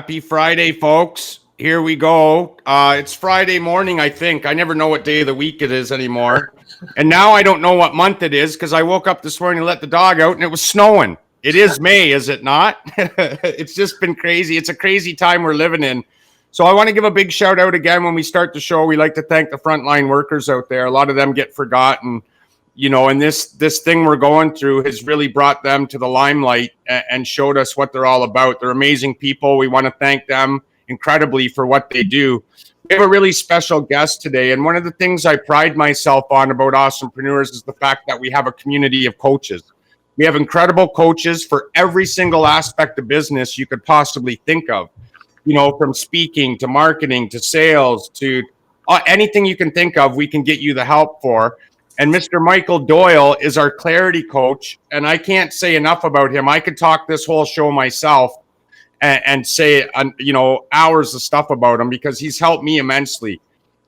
Happy Friday, folks. Here we go. It's Friday morning, I think. I never know what day of the week it is anymore. And now I don't know what month it is because I woke up this morning and let the dog out and it was snowing. It is May, is it not? It's just been crazy. It's a crazy time we're living in. So I want to give a big shout out again when we start the show. We like to thank the frontline workers out there. A lot of them get forgotten. And this thing we're going through has really brought them to the limelight and showed us what they're all about. They're amazing people. We want to thank them incredibly for what they do. We have a really special guest today, and one of the things I pride myself on about Awesomepreneurs is the fact that we have a community of coaches. We have incredible coaches for every single aspect of business you could possibly think of, from speaking to marketing to sales to anything you can think of, we can get you the help for. And Mr. Michael Doyle is our clarity coach, and I can't say enough about him. I could talk this whole show myself and say, hours of stuff about him because he's helped me immensely.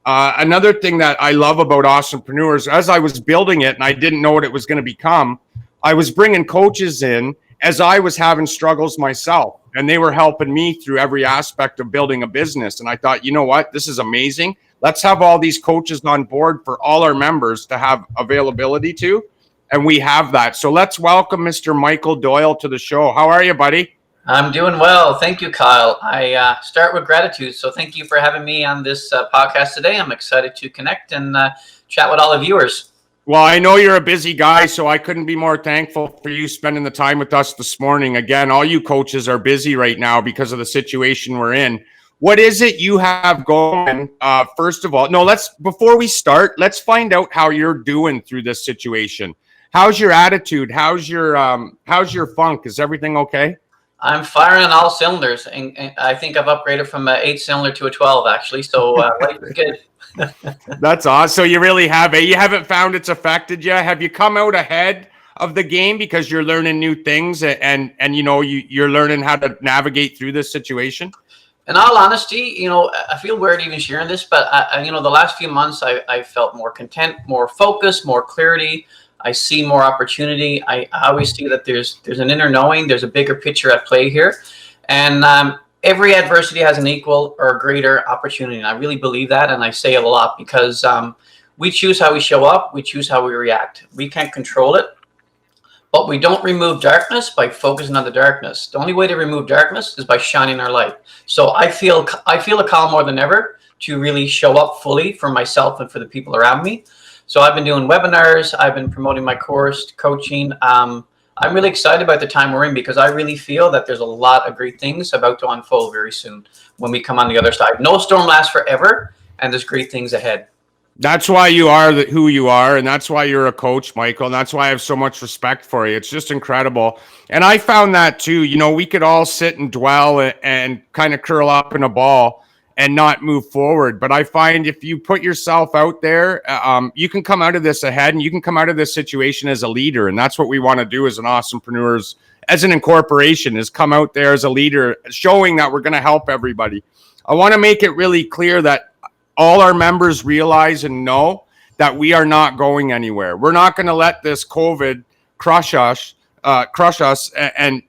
Another thing that I love about Awesomepreneurs, as I was building it and I didn't know what it was going to become, I was bringing coaches in as I was having struggles myself, and they were helping me through every aspect of building a business. And I thought, you know what, this is amazing. Let's have all these coaches on board for all our members to have availability to. And we have that. So let's welcome Mr. Michael Doyle to the show. How are you, buddy? I'm doing well. Thank you, Kyle. I start with gratitude. So thank you for having me on this podcast today. I'm excited to connect and chat with all the viewers. Well, I know you're a busy guy, so I couldn't be more thankful for you spending the time with us this morning. Again, all you coaches are busy right now because of the situation we're in. What is it you have going? First of all, before we start, let's find out how you're doing through this situation. How's your attitude? How's your funk? Is everything okay? I'm firing on all cylinders, and I think I've upgraded from an 8-cylinder to a 12, actually. So life is good. That's awesome. So you really have you haven't found it's affected you? Have you come out ahead of the game because you're learning new things and you're learning how to navigate through this situation? In all honesty, I feel weird even sharing this, but the last few months I felt more content, more focus, more clarity. I see more opportunity. I always see that there's an inner knowing, there's a bigger picture at play here. And every adversity has an equal or greater opportunity. And I really believe that. And I say it a lot because we choose how we show up. We choose how we react. We can't control it. But we don't remove darkness by focusing on the darkness. The only way to remove darkness is by shining our light. So I feel a call more than ever to really show up fully for myself and for the people around me. So I've been doing webinars. I've been promoting my course, coaching. I'm really excited about the time we're in because I really feel that there's a lot of great things about to unfold very soon when we come on the other side. No storm lasts forever, and there's great things ahead. That's why you are who you are, and that's why you're a coach, Michael, and that's why I have so much respect for you. It's just incredible. And I found that too. We could all sit and dwell and kind of curl up in a ball and not move forward. But I find if you put yourself out there, you can come out of this ahead, and you can come out of this situation as a leader. And that's what we want to do as an Awesomepreneurs, as an incorporation, is come out there as a leader, showing that we're going to help everybody. I want to make it really clear that all our members realize and know that we are not going anywhere. We're not going to let this COVID crush us and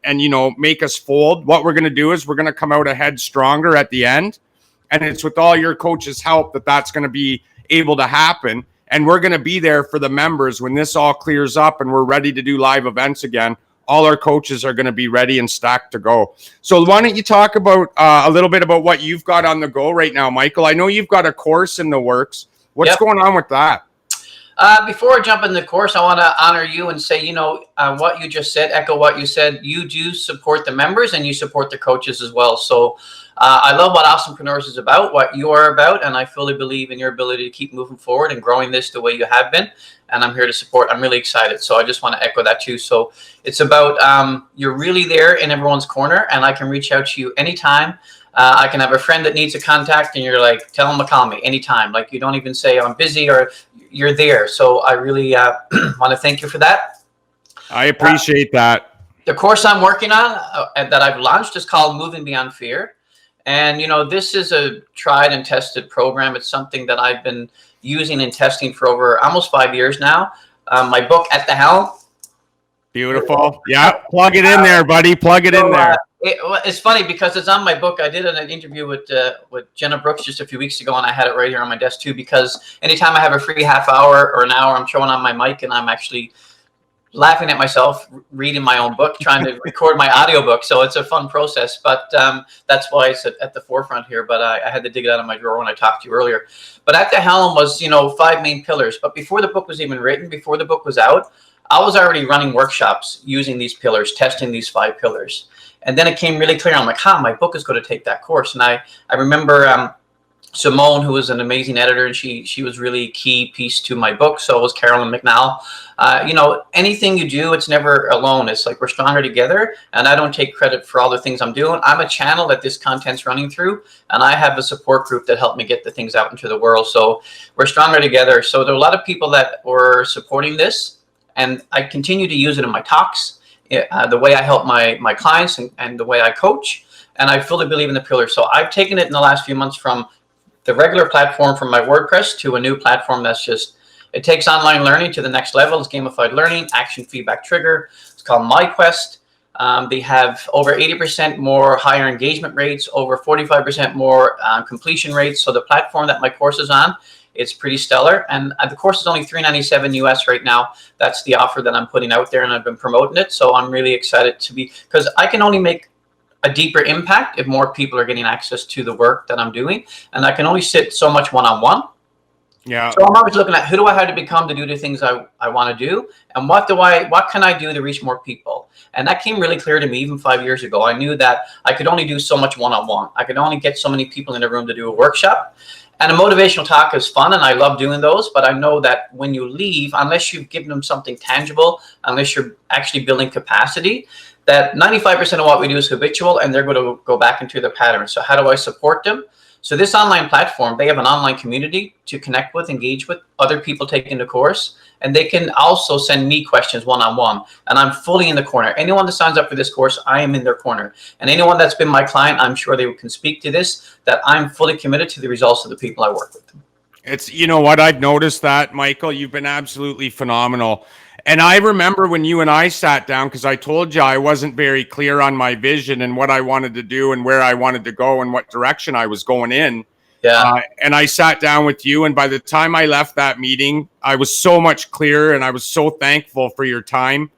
make us fold. What we're going to do is we're going to come out ahead stronger at the end. And it's with all your coaches' help that's going to be able to happen. And we're going to be there for the members when this all clears up and we're ready to do live events again. All our coaches are going to be ready and stacked to go. So why don't you talk about a little bit about what you've got on the go right now, Michael? I know you've got a course in the works. What's going on with that? Before I jump in the course, I want to honor you and say, what you just said, echo what you said. You do support the members and you support the coaches as well. So I love what Awesomepreneurs is about, what you are about, and I fully believe in your ability to keep moving forward and growing this the way you have been. And I'm here to support. I'm really excited. So I just want to echo that too. So it's about you're really there in everyone's corner, and I can reach out to you anytime. I can have a friend that needs a contact, and you're like, tell them to call me anytime. Like, you don't even say I'm busy, or you're there. So I really want to thank you for that. I appreciate that. The course I'm working on that I've launched is called Moving Beyond Fear. And, this is a tried and tested program. It's something that I've been using and testing for over almost 5 years now. My book, At the Helm. Beautiful. Yeah. Plug it in there, buddy. Plug it in there. It's funny because it's on my book. I did an interview with Jenna Brooks just a few weeks ago, and I had it right here on my desk too. Because anytime I have a free half hour or an hour, I'm showing on my mic and I'm actually laughing at myself reading my own book, trying to record my audiobook. So it's a fun process, but that's why it's at the forefront here. But I had to dig it out of my drawer when I talked to you earlier. But at the helm was, 5 main pillars. But before the book was even written, before the book was out, I was already running workshops using these pillars, testing these 5 pillars. And then it came really clear. I'm like, my book is going to take that course. And I remember Simone, who was an amazing editor, and she was really key piece to my book. So was Carolyn McNall. Anything you do, it's never alone. It's like we're stronger together, and I don't take credit for all the things I'm doing. I'm a channel that this content's running through, and I have a support group that helped me get the things out into the world. So we're stronger together. So there are a lot of people that were supporting this, and I continue to use it in my talks, the way I help my clients and the way I coach, and I fully believe in the pillars. So I've taken it in the last few months from the regular platform from my WordPress to a new platform that's it takes online learning to the next level. It's gamified learning, action feedback trigger. It's called MyQuest. They have over 80% more higher engagement rates, over 45% more completion rates. So the platform that my course is on, it's pretty stellar. And the course is only $397 US right now. That's the offer that I'm putting out there, and I've been promoting it. So I'm really excited because I can only make a deeper impact if more people are getting access to the work that I'm doing. And I can only sit so much one-on-one. Yeah. So I'm always looking at who do I have to become to do the things I want to do, and what can I do to reach more people? And that came really clear to me even 5 years ago. I knew that I could only do so much one-on-one. I could only get so many people in a room to do a workshop. And a motivational talk is fun, and I love doing those. But I know that when you leave, unless you've given them something tangible, unless you're actually building capacity, that 95% of what we do is habitual, and they're going to go back into their pattern. So how do I support them? So this online platform, they have an online community to connect with, engage with other people taking the course, and they can also send me questions one-on-one, and I'm fully in the corner. Anyone that signs up for this course, I am in their corner. And anyone that's been my client, I'm sure they can speak to this, that I'm fully committed to the results of the people I work with. It's, you know what, I've noticed that, Michael, you've been absolutely phenomenal. And I remember when you and I sat down, because I told you I wasn't very clear on my vision and what I wanted to do and where I wanted to go and what direction I was going in. Yeah. And I sat down with you, and by the time I left that meeting, I was so much clearer, and I was so thankful for your time.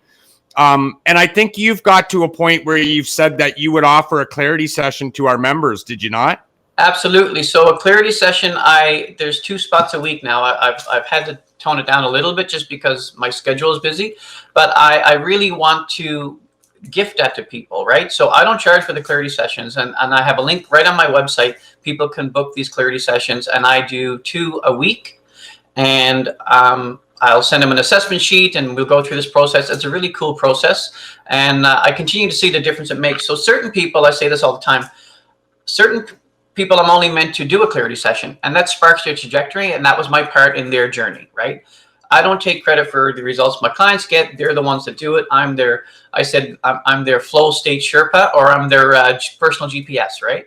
And I think you've got to a point where you've said that you would offer a clarity session to our members. Did you not? Absolutely. So a clarity session, there's 2 spots a week now. I've had to tone it down a little bit just because my schedule is busy, but I really want to gift that to people, right? So I don't charge for the clarity sessions, and I have a link right on my website. People can book these clarity sessions, and I do 2 a week, and I'll send them an assessment sheet, and we'll go through this process. It's a really cool process, and I continue to see the difference it makes. So certain people, I say this all the time, certain people I'm only meant to do a clarity session, and that sparks their trajectory, and that was my part in their journey, right? I don't take credit for the results my clients get. They're the ones that do it. I'm their flow state Sherpa, or I'm their personal GPS, right?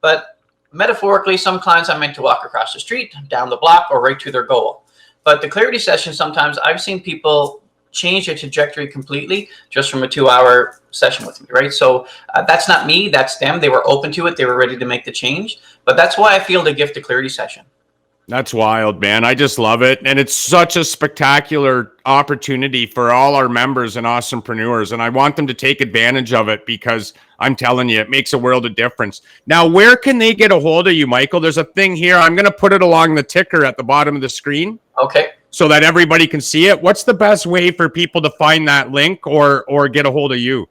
But metaphorically, some clients I'm meant to walk across the street, down the block, or right to their goal. But the clarity session, sometimes I've seen people change their trajectory completely just from a 2-hour session with me, right? So that's not me, that's them. They were open to it. They were ready to make the change. But that's why I feel the gift of clarity session. That's wild, man. I just love it. And it's such a spectacular opportunity for all our members and awesomepreneurs. And I want them to take advantage of it, because I'm telling you, it makes a world of difference. Now, where can they get a hold of you, Michael? There's a thing here. I'm going to put it along the ticker at the bottom of the screen. Okay. So that everybody can see it. What's the best way for people to find that link or get a hold of you?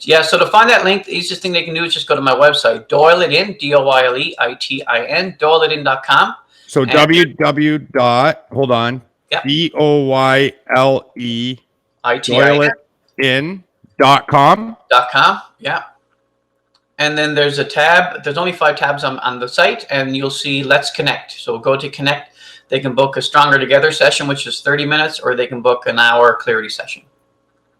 Yeah, so to find that link, the easiest thing they can do is just go to my website, Doyleitin, DOYLEITIN, doyleitin.com. So hold on. Yep. DOYLEITIN.com. Yeah. And then there's a tab. There's only 5 tabs on the site, and you'll see Let's Connect. So go to Connect. They can book a Stronger Together session, which is 30 minutes, or they can book an hour clarity session.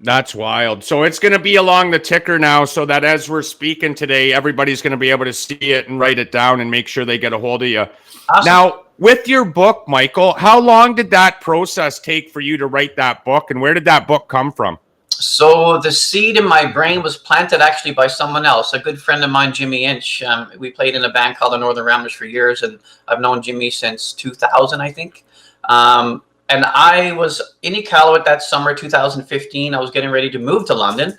That's wild. So it's going to be along the ticker now, so that as we're speaking today, everybody's going to be able to see it and write it down and make sure they get a hold of you. Awesome. Now, with your book, Michael, how long did that process take for you to write that book, and where did that book come from? So the seed in my brain was planted actually by someone else, a good friend of mine, Jimmy Inch. We played in a band called the Northern Ramblers for years, and I've known Jimmy since 2000, I think. And I was in Iqaluit that summer, 2015. I was getting ready to move to London.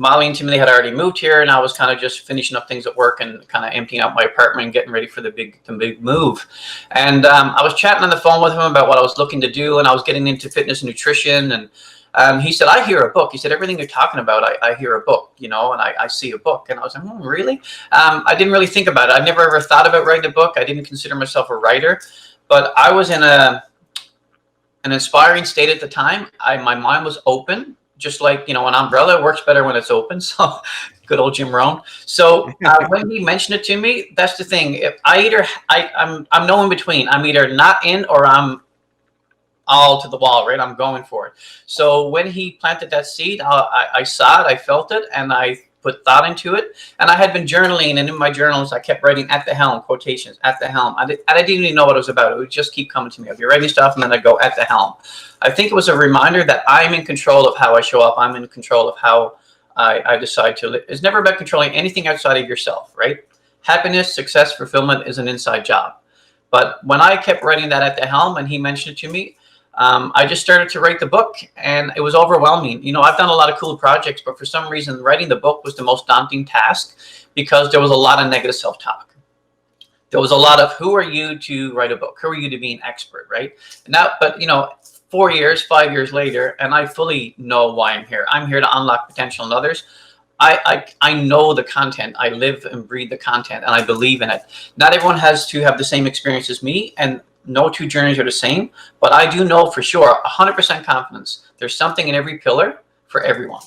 Molly and Timothy had already moved here, and I was kind of just finishing up things at work and kind of emptying out my apartment and getting ready for the big move. And I was chatting on the phone with him about what I was looking to do, and I was getting into fitness and nutrition. And he said, I hear a book. He said, everything you're talking about, I hear a book, and I see a book. And I was like, really? I didn't really think about it. I never ever thought about writing a book. I didn't consider myself a writer, but I was in an inspiring state at the time. My mind was open, just like, an umbrella works better when it's open. So good old Jim Rohn. So when he mentioned it to me, that's the thing. If I'm no in between. I'm either not in or I'm all to the wall, right? I'm going for it. So when he planted that seed, I saw it, I felt it, and I put thought into it. And I had been journaling, and in my journals, I kept writing "at the helm," quotations, "at the helm." I didn't even know what it was about. It would just keep coming to me. I'd be writing stuff, and then I'd go "at the helm." I think it was a reminder that I'm in control of how I show up. I'm in control of how I decide to live. It's never about controlling anything outside of yourself, right? Happiness, success, fulfillment is an inside job. But when I kept writing that "at the helm," and he mentioned it to me, I just started to write the book, and it was overwhelming. I've done a lot of cool projects, but for some reason, writing the book was the most daunting task because there was a lot of negative self-talk. There was a lot of, who are you to write a book? Who are you to be an expert, right? But 4 years, 5 years later, and I fully know why I'm here. I'm here to unlock potential in others. I know the content. I live and breathe the content, and I believe in it. Not everyone has to have the same experience as me, and no two journeys are the same, but I do know for sure, 100% confidence, there's something in every pillar for everyone.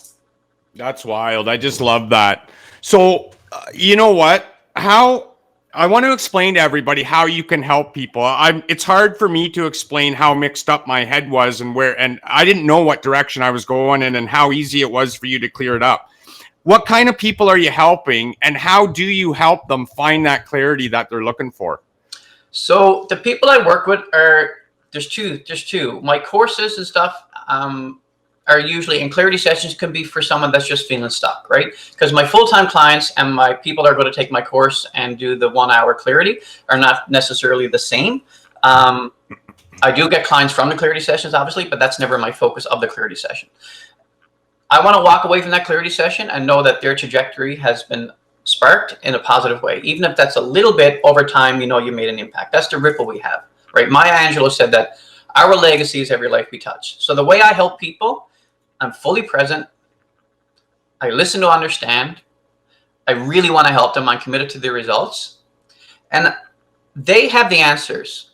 That's wild. I just love that. So, you know what? I want to explain to everybody how you can help people. It's hard for me to explain how mixed up my head was and I didn't know what direction I was going in and how easy it was for you to clear it up. What kind of people are you helping, and how do you help them find that clarity that they're looking for? So the people I work with there's two. My courses and stuff are usually, and clarity sessions can be for someone that's just feeling stuck, right? Because my full-time clients and my people that are going to take my course and do the 1 hour clarity are not necessarily the same. I do get clients from the clarity sessions, obviously, but that's never my focus of the clarity session. I want to walk away from that clarity session and know that their trajectory has been sparked in a positive way. Even if that's a little bit over time, you made an impact. That's the ripple we have, right? Maya Angelou said that our legacy is every life we touch. So the way I help people, I'm fully present. I listen to understand. I really want to help them. I'm committed to the results. And they have the answers.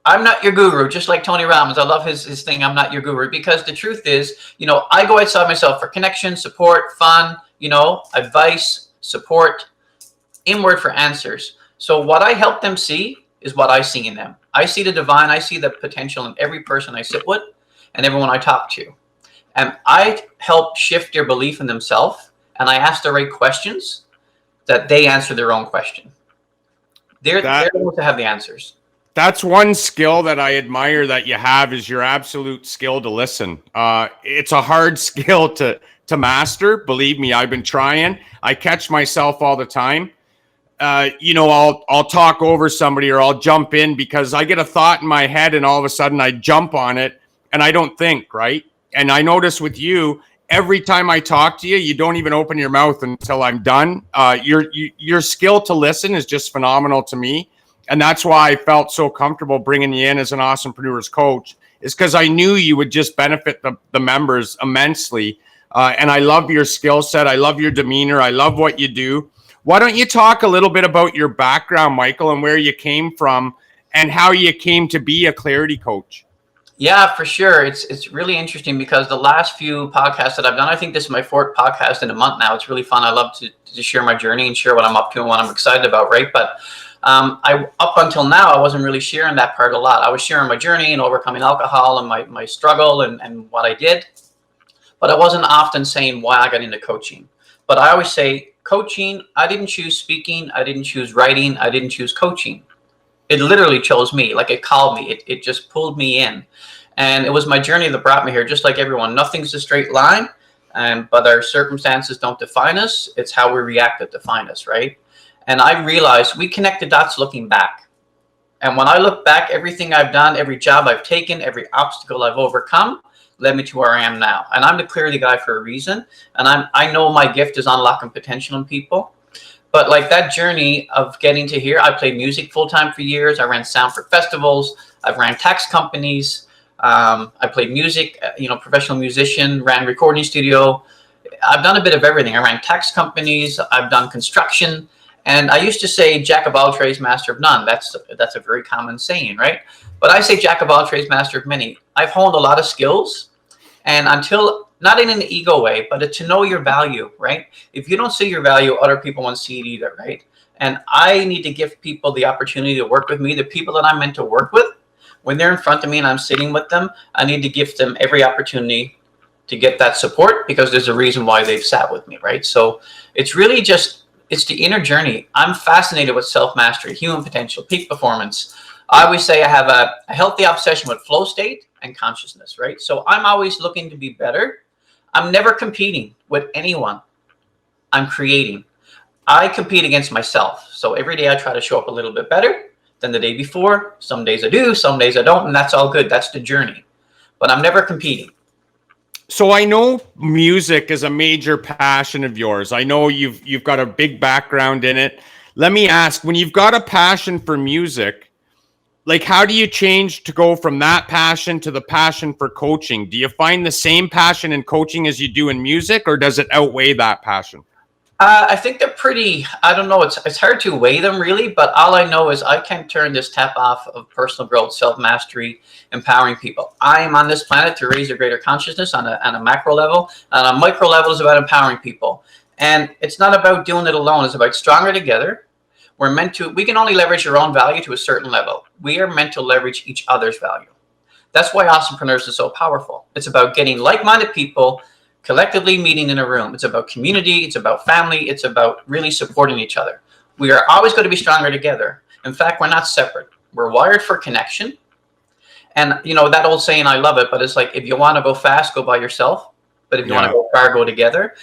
I'm not your guru, just like Tony Robbins. I love his thing, I'm not your guru, because the truth is, I go outside myself for connection, support, fun, advice, support, inward for answers. So what I help them see is what I see in them. I see the divine. I see the potential in every person I sit with and everyone I talk to. And I help shift their belief in themselves, and I ask the right questions that they answer their own question. They're the ones that have the answers. That's one skill that I admire that you have, is your absolute skill to listen. It's a hard skill to master. Believe me, I've been trying. I catch myself all the time. I'll talk over somebody or I'll jump in because I get a thought in my head and all of a sudden I jump on it and I don't think, right? And I notice with you, every time I talk to you, you don't even open your mouth until I'm done. Your skill to listen is just phenomenal to me. And that's why I felt so comfortable bringing you in as an Awesomepreneurs coach, is because I knew you would just benefit the members immensely. And I love your skill set. I love your demeanor. I love what you do. Why don't you talk a little bit about your background, Michael, and where you came from and how you came to be a clarity coach? Yeah, for sure. It's really interesting because the last few podcasts that I've done, I think this is my fourth podcast in a month now. It's really fun. I love to share my journey and share what I'm up to and what I'm excited about, right? But up until now, I wasn't really sharing that part a lot. I was sharing my journey and overcoming alcohol and my struggle and what I did. But I wasn't often saying why I got into coaching. But I always say, coaching, I didn't choose speaking. I didn't choose writing. I didn't choose coaching. It literally chose me, like it called me. It just pulled me in. And it was my journey that brought me here, just like everyone. Nothing's a straight line, but our circumstances don't define us. It's how we react that define us, right? And I realized we connect the dots looking back. And when I look back, everything I've done, every job I've taken, every obstacle I've overcome led me to where I am now. And I'm the Clearly guy for a reason. And I know my gift is unlocking potential in people. But like that journey of getting to here, I played music full time for years. I ran sound for festivals. I've ran tax companies. I played music, professional musician, ran recording studio. I've done a bit of everything. I ran tax companies. I've done construction. And I used to say jack of all trades, master of none. That's a very common saying, right? But I say jack of all trades, master of many. I've honed a lot of skills. And until, not in an ego way, but to know your value, right? If you don't see your value, other people won't see it either, right? And I need to give people the opportunity to work with me, the people that I'm meant to work with. When they're in front of me and I'm sitting with them, I need to give them every opportunity to get that support, because there's a reason why they've sat with me, right? So it's really just, it's the inner journey. I'm fascinated with self-mastery, human potential, peak performance. I always say I have a healthy obsession with flow state and consciousness, right? So I'm always looking to be better. I'm never competing with anyone. I'm creating. I compete against myself. So every day I try to show up a little bit better than the day before. Some days I do, some days I don't, and that's all good. That's the journey. But I'm never competing. So I know music is a major passion of yours. I know you've got a big background in it. Let me ask, when you've got a passion for music, like how do you change to go from that passion to the passion for coaching? Do you find the same passion in coaching as you do in music, or does it outweigh that passion? I think they're pretty, I don't know, it's hard to weigh them really, but all I know is I can't turn this tap off of personal growth, self-mastery, empowering people. I am on this planet to raise a greater consciousness on a macro level. On a micro level is about empowering people. And it's not about doing it alone. It's about stronger together. We can only leverage your own value to a certain level. We are meant to leverage each other's value. That's why Awesomepreneurs is so powerful. It's about getting like-minded people collectively meeting in a room. It's about community. It's about family. It's about really supporting each other. We are always going to be stronger together. In fact, we're not separate. We're wired for connection. And that old saying, I love it, but it's like, if you want to go fast, go by yourself. But if you want to go far, go together.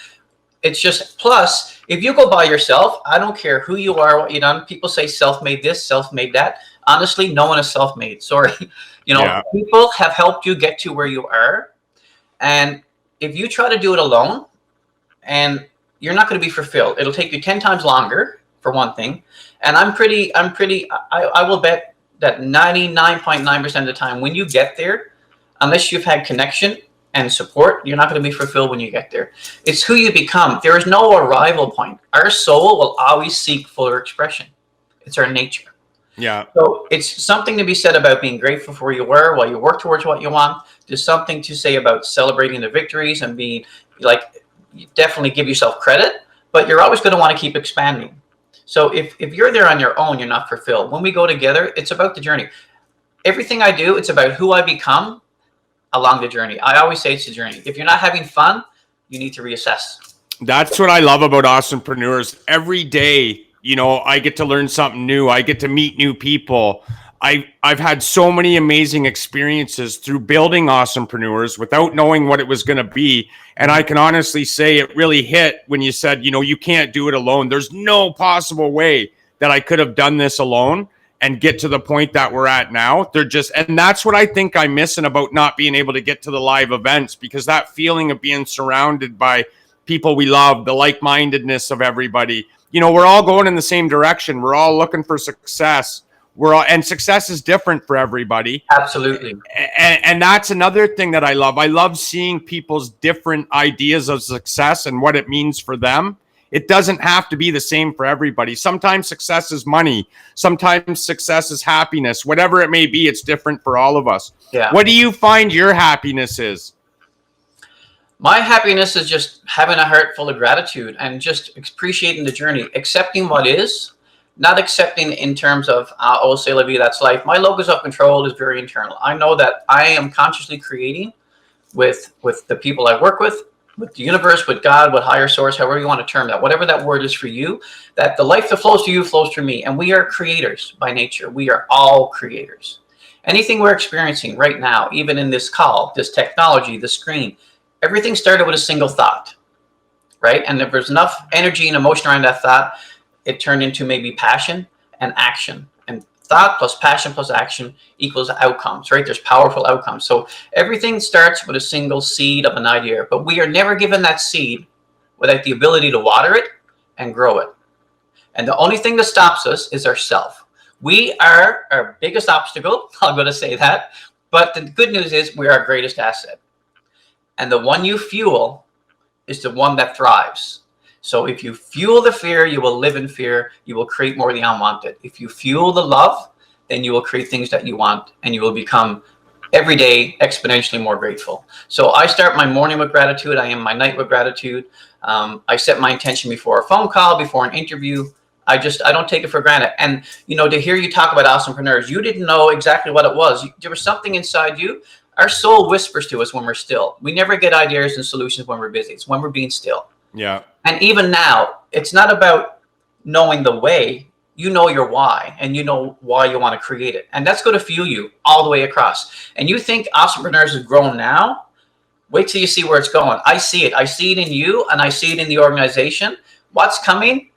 It's just, plus, if you go by yourself, I don't care who you are, what you've done. People say self-made this, self-made that. Honestly, no one is self-made. Sorry. People have helped you get to where you are. And if you try to do it alone, and you're not going to be fulfilled, it'll take you 10 times longer, for one thing. And I will bet that 99.9% of the time when you get there, unless you've had connection and support, you're not going to be fulfilled when you get there. It's who you become. There is no arrival point. Our soul will always seek fuller expression. It's our nature. Yeah. So it's something to be said about being grateful for where you were while you work towards what you want. There's something to say about celebrating the victories and being like, you definitely give yourself credit, but you're always going to want to keep expanding. So if you're there on your own, you're not fulfilled. When we go together, it's about the journey. Everything I do, it's about who I become along the journey. I always say it's the journey. If you're not having fun, you need to reassess. That's what I love about Awesomepreneurs. Every day, I get to learn something new. I get to meet new people. I've had so many amazing experiences through building Awesomepreneurs without knowing what it was going to be. And I can honestly say it really hit when you said, you can't do it alone. There's no possible way that I could have done this alone and get to the point that we're at now. And that's what I think I'm missing about not being able to get to the live events, because that feeling of being surrounded by people we love, the like-mindedness of everybody, we're all going in the same direction. We're all looking for success. And success is different for everybody. Absolutely. And that's another thing that I love. I love seeing people's different ideas of success and what it means for them. It doesn't have to be the same for everybody. Sometimes success is money. Sometimes success is happiness. Whatever it may be, it's different for all of us. Yeah. What do you find your happiness is? My happiness is just having a heart full of gratitude and just appreciating the journey, accepting what is, not accepting in terms of, oh, c'est la vie, that's life. My locus of control is very internal. I know that I am consciously creating with the people I work with the universe, with God, with higher source, however you want to term that, whatever that word is for you, that the life that flows to you flows through me. And we are creators by nature. We are all creators. Anything we're experiencing right now, even in this call, this technology, the screen, everything started with a single thought, right? And if there's enough energy and emotion around that thought, it turned into maybe passion and action. And thought plus passion plus action equals outcomes, right? There's powerful outcomes. So everything starts with a single seed of an idea, but we are never given that seed without the ability to water it and grow it. And the only thing that stops us is ourself. We are our biggest obstacle. I'm going to say that. But the good news is we're our greatest asset. And the one you fuel is the one that thrives. So if you fuel the fear, you will live in fear. You will create more of the unwanted. If you fuel the love, then you will create things that you want, and you will become every day exponentially more grateful. So I start my morning with gratitude. I end my night with gratitude. I set my intention before a phone call, before an interview. I don't take it for granted. And, to hear you talk about Awesomepreneurs, you didn't know exactly what it was. There was something inside you. Our soul whispers to us when we're still. We never get ideas and solutions when we're busy. It's when we're being still. Yeah. And even now, it's not about knowing the way. You know your why, and you know why you want to create it. And that's going to fuel you all the way across. And you think Awesomepreneurs is growing now? Wait till you see where it's going. I see it. I see it in you, and I see it in the organization. What's coming?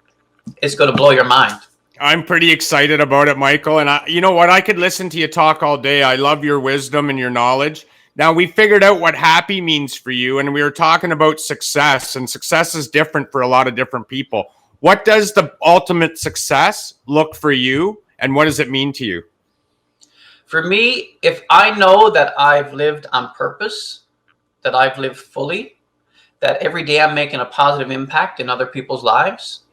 It's going to blow your mind. I'm pretty excited about it, Michael. And you know what? I could listen to you talk all day. I love your wisdom and your knowledge. Now, we figured out what happy means for you, and we were talking about success, and success is different for a lot of different people. What does the ultimate success look for you, and what does it mean to you? For me, if I know that I've lived on purpose, that I've lived fully, that every day I'm making a positive impact in other people's lives,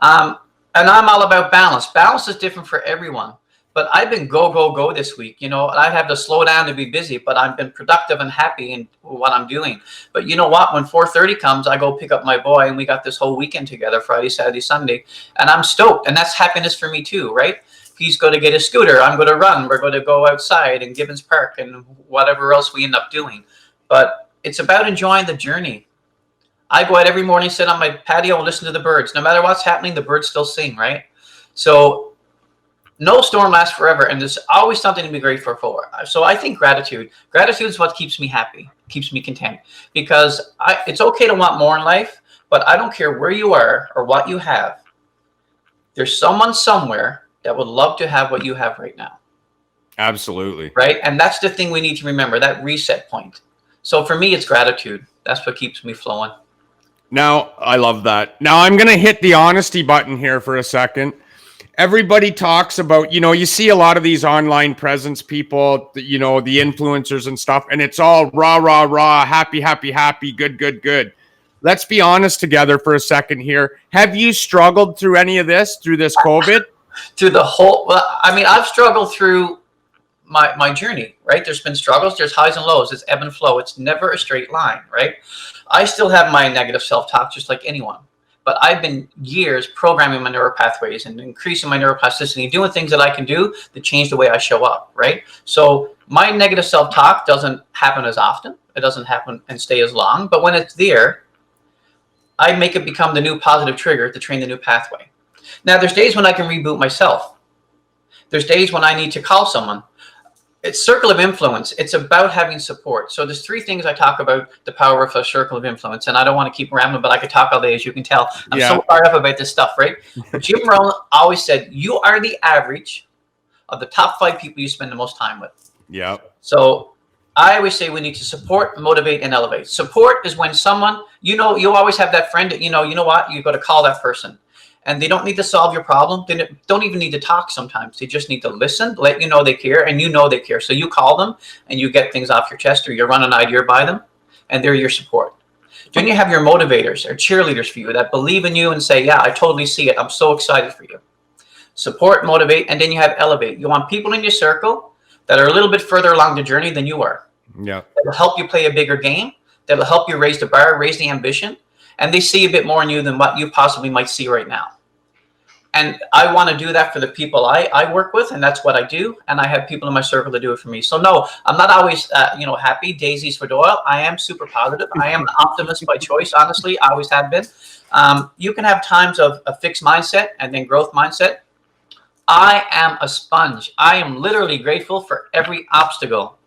and I'm all about balance. Balance is different for everyone. But I've been go, go, go this week. I have to slow down to be busy, but I've been productive and happy in what I'm doing. But you know what? When 4:30 comes, I go pick up my boy, and we got this whole weekend together, Friday, Saturday, Sunday. And I'm stoked. And that's happiness for me too, right? He's going to get a scooter. I'm going to run. We're going to go outside in Gibbons Park and whatever else we end up doing. But it's about enjoying the journey. I go out every morning, sit on my patio and listen to the birds. No matter what's happening, the birds still sing, right? So no storm lasts forever, and there's always something to be grateful for. So I think gratitude is what keeps me happy, keeps me content, because it's okay to want more in life, but I don't care where you are or what you have. There's someone somewhere that would love to have what you have right now. Absolutely. Right? And that's the thing we need to remember, that reset point. So for me, it's gratitude. That's what keeps me flowing. Now, I love that. Now, I'm going to hit the honesty button here for a second. Everybody talks about, you see a lot of these online presence people, the influencers and stuff, and it's all rah, rah, rah, happy, happy, happy, good, good, good. Let's be honest together for a second here. Have you struggled through any of this, through this COVID? I've struggled through my journey, right? There's been struggles, there's highs and lows, it's ebb and flow. It's never a straight line, right? I still have my negative self-talk just like anyone, but I've been years programming my neural pathways and increasing my neuroplasticity, doing things that I can do to change the way I show up, right? So my negative self-talk doesn't happen as often. It doesn't happen and stay as long, but when it's there, I make it become the new positive trigger to train the new pathway. Now, there's days when I can reboot myself. There's days when I need to call someone. It's circle of influence. It's about having support. So there's 3 things I talk about the power of a circle of influence. And I don't want to keep rambling, but I could talk all day, as you can tell. I'm so fired up about this stuff, right? Jim Rohn always said, you are the average of the top 5 people you spend the most time with. Yeah. So I always say we need to support, motivate, and elevate. Support is when someone, you always have that friend that, you know what, you got to call that person. And they don't need to solve your problem. They don't even need to talk sometimes. They just need to listen, let you know they care, and you know they care. So you call them, and you get things off your chest, or you run an idea by them, and they're your support. Then you have your motivators or cheerleaders for you that believe in you and say, yeah, I totally see it. I'm so excited for you. Support, motivate, and then you have elevate. You want people in your circle that are a little bit further along the journey than you are. Yeah. That'll help you play a bigger game. That'll help you raise the bar, raise the ambition. And they see a bit more in you than what you possibly might see right now. And I want to do that for the people I work with, and that's what I do. And I have people in my circle to do it for me. So no, I'm not always, happy. Daisies for Doyle. I am super positive. I am an optimist by choice, honestly. I always have been. You can have times of a fixed mindset and then growth mindset. I am a sponge. I am literally grateful for every obstacle.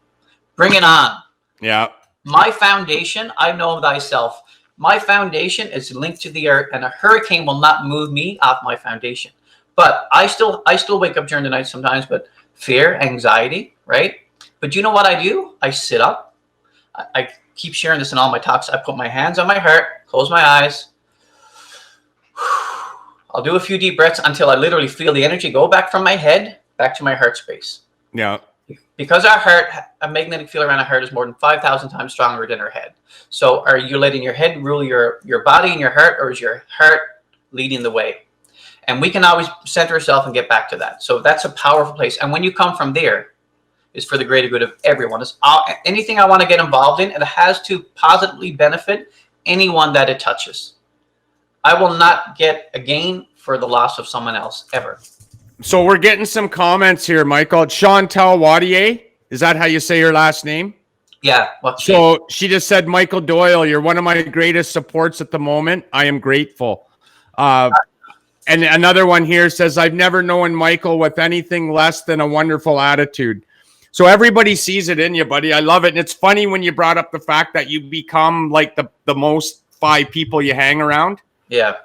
Bring it on. Yeah. My foundation, I know thyself. My foundation is linked to the earth, and a hurricane will not move me off my foundation. But I still wake up during the night sometimes, but fear, anxiety, right? But you know what I do? I sit up. I keep sharing this in all my talks. I put my hands on my heart, close my eyes. I'll do a few deep breaths until I literally feel the energy go back from my head back to my heart space. Yeah. Because our heart, a magnetic field around our heart is more than 5,000 times stronger than our head. So are you letting your head rule your body and your heart, or is your heart leading the way? And we can always center ourselves and get back to that. So that's a powerful place. And when you come from there, it's for the greater good of everyone. It's anything I want to get involved in, it has to positively benefit anyone that it touches. I will not get a gain for the loss of someone else, ever. So we're getting some comments here, Michael. Chantal Wadier, is that how you say your last name? Yeah. Well, So she just said, Michael Doyle, you're one of my greatest supports at the moment. I am grateful. And another one here says, I've never known Michael with anything less than a wonderful attitude. So everybody sees it in you, buddy. I love it. And it's funny when you brought up the fact that you become like the most 5 people you hang around. Yeah.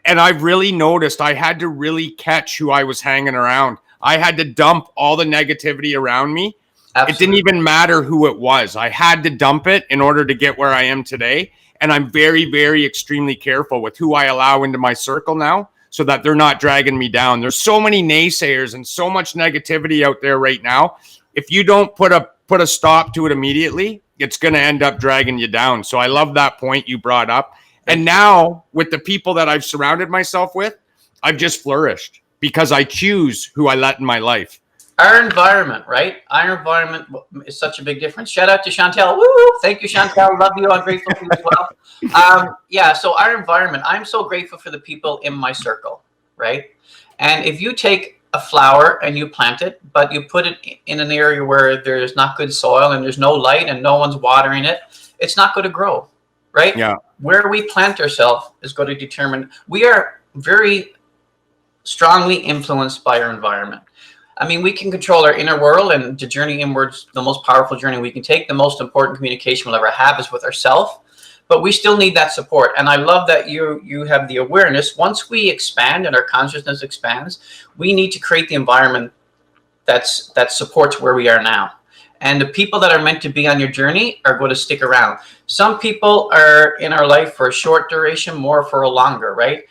And I've really noticed I had to really catch who I was hanging around. I had to dump all the negativity around me. Absolutely. It didn't even matter who it was. I had to dump it in order to get where I am today. And I'm very, very extremely careful with who I allow into my circle now, so that they're not dragging me down. There's so many naysayers and so much negativity out there right now. If you don't put a stop to it immediately, it's going to end up dragging you down. So I love that point you brought up. And now with the people that I've surrounded myself with, I've just flourished because I choose who I let in my life. Our environment, right? Our environment is such a big difference. Shout out to Chantel. Woo! Thank you, Chantel. Love you. I'm grateful for you as well. Yeah, so our environment, I'm so grateful for the people in my circle, right? And if you take a flower and you plant it, but you put it in an area where there's not good soil and there's no light and no one's watering it, it's not going to grow, right? Yeah. Where we plant ourselves is going to determine. We are very strongly influenced by our environment. I mean, we can control our inner world, and the journey inwards, the most powerful journey we can take, the most important communication we'll ever have is with ourselves. But we still need that support. And I love that you have the awareness. Once we expand and our consciousness expands, we need to create the environment that supports where we are now. And the people that are meant to be on your journey are going to stick around. Some people are in our life for a short duration, more for a longer, right?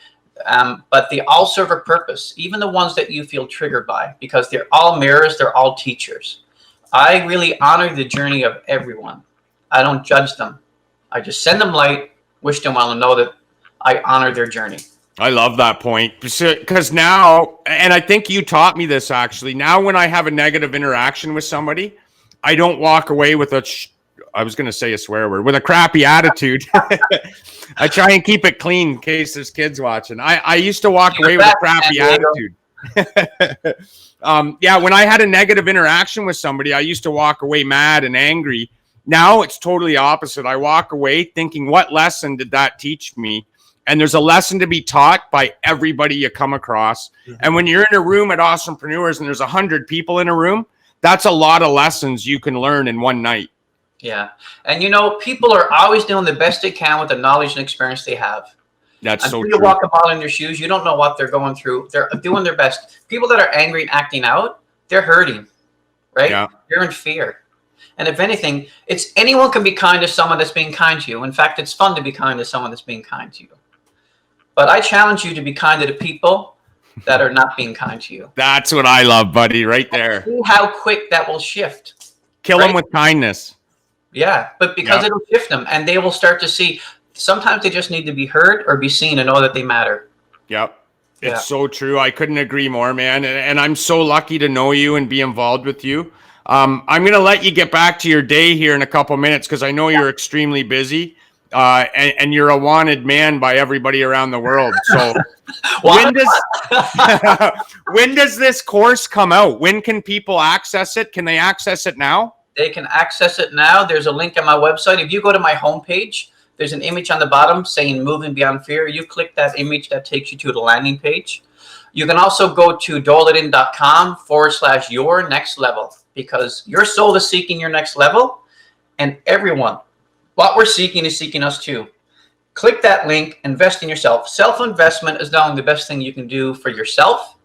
But they all serve a purpose, even the ones that you feel triggered by, because they're all mirrors, they're all teachers. I really honor the journey of everyone. I don't judge them. I just send them light, wish them well, and know that I honor their journey. I love that point, because now, and I think you taught me this actually, now when I have a negative interaction with somebody, I don't walk away with I was going to say a swear word, with a crappy attitude. I try and keep it clean in case there's kids watching. I used to walk away with a crappy attitude. Yeah, when I had a negative interaction with somebody, I used to walk away mad and angry. Now it's totally opposite. I walk away thinking, what lesson did that teach me? And there's a lesson to be taught by everybody you come across. Mm-hmm. And when you're in a room at Awesomepreneurs and there's 100 people in a room, that's a lot of lessons you can learn in one night. Yeah. And people are always doing the best they can with the knowledge and experience they have. That's so true. Until you walk a mile in their shoes, you don't know what they're going through. They're doing their best. People that are angry and acting out, they're hurting, right? Yeah. They're in fear. And if anything, anyone can be kind to someone that's being kind to you. In fact, it's fun to be kind to someone that's being kind to you. But I challenge you to be kind to the people that are not being kind to you. That's what I love, buddy, right there. See how quick that will shift. Kill them with kindness. Yeah, but because it'll shift them, and they will start to see. Sometimes they just need to be heard or be seen and know that they matter. Yep. It's so true. I couldn't agree more, man. And I'm so lucky to know you and be involved with you. I'm going to let you get back to your day here in a couple minutes because I know you're extremely busy. And you're a wanted man by everybody around the world. So when does this course come out? When can people access it? Can they access it now? They can access it now. There's a link on my website. If you go to my homepage, there's an image on the bottom saying Moving Beyond Fear. You click that image, that takes you to the landing page. You can also go to doleItin.com/your next level, because your soul is seeking your next level, and everyone, what we're seeking is seeking us too. Click that link, invest in yourself. Self-investment is not only the best thing you can do for yourself,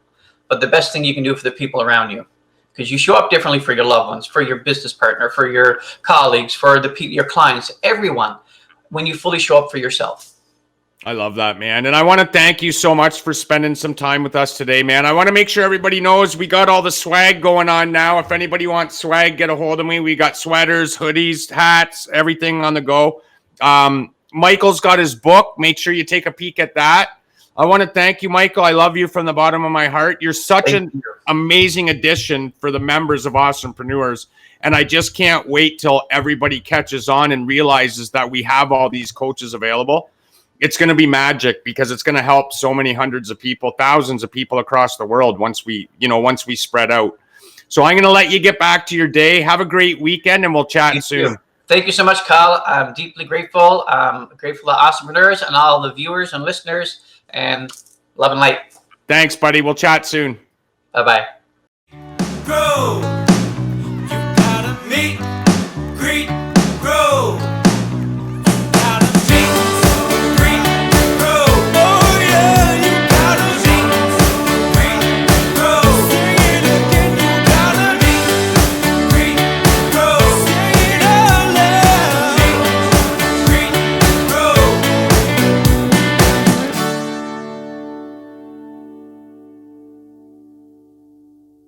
but the best thing you can do for the people around you. Because you show up differently for your loved ones, for your business partner, for your colleagues, for your clients, everyone, when you fully show up for yourself. I love that, man. And I want to thank you so much for spending some time with us today, man. I want to make sure everybody knows we got all the swag going on now. If anybody wants swag, get a hold of me. We got sweaters, hoodies, hats, everything on the go. Michael's got his book. Make sure you take a peek at that. I want to thank you, Michael. I love you from the bottom of my heart. You're such an amazing addition for the members of Awesomepreneurs. And I just can't wait till everybody catches on and realizes that we have all these coaches available. It's going to be magic, because it's going to help so many hundreds of people, thousands of people across the world once we spread out. So I'm going to let you get back to your day. Have a great weekend, and we'll chat soon. Thank you so much, Kyle. I'm deeply grateful. I'm grateful to Awesomepreneurs and all the viewers and listeners, and love and light. Thanks, buddy. We'll chat soon. Bye-bye. Go!